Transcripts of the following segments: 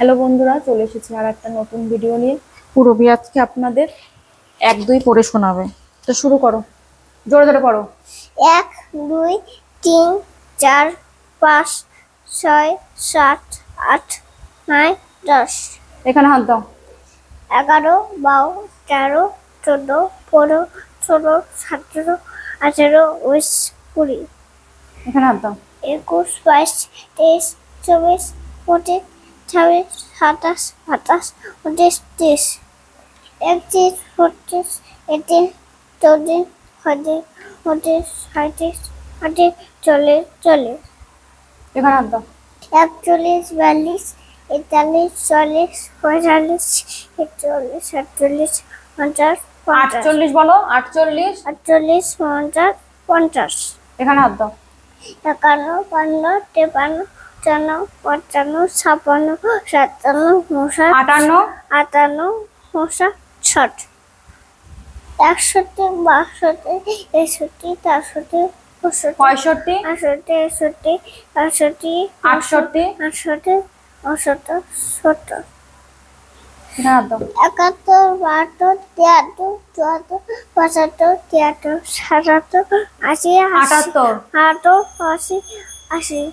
Hello বন্ধুরা, চলে এসেছি আর একটা নতুন ভিডিও নিয়ে। পুরবী আজকে আপনাদের 1 2 পড়ে শোনাবে। তো শুরু করো, জোরে জোরে পড়ো। 1 2 3 4 5 6 7 8 9 10। এখানে হাত দাও। 11 12 13 14 15 16 17 18 19 20। এখানে হাত দাও। 21 22 23 24 25 26 27 28 29 30। 31 32 33 34 35 36 37 38 40 40। এখানে হাত দাও। 41 42 43 44 45 46 47 50 48 বলো। 48 48 50 50। এখানে হাত দাও। 51 52 53 54 55 56 57 59 58 58 59 60। 61 62 63 64 65 65 68 69 68 70 71 70। এখানে হাত দাও। 71 72 73 74 75 76 77 80 78 88 80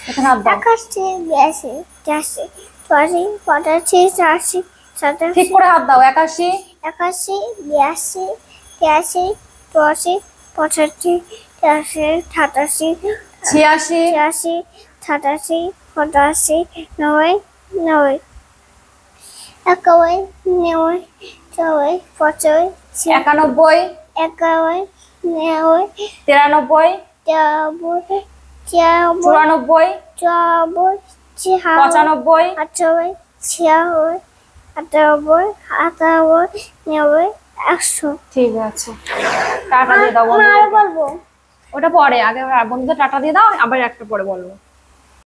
এখানে হাত দাও। 81 82 83 84 85 86 ঠিক করে হাত দাও। 81 81 82 83 84 85 86 87 86 86 87 88 90 90। 91 90 94 95 91 91 90 93 94 94 94 95 98 96 98 98 90 100। ঠিক আছে, টাটা দিয়ে দাও আর বন্ধুদের। বলবো ওটা পরে, আগে বন্ধুদের টাটা দিয়ে দাও, আবার একটা পরে বলবো।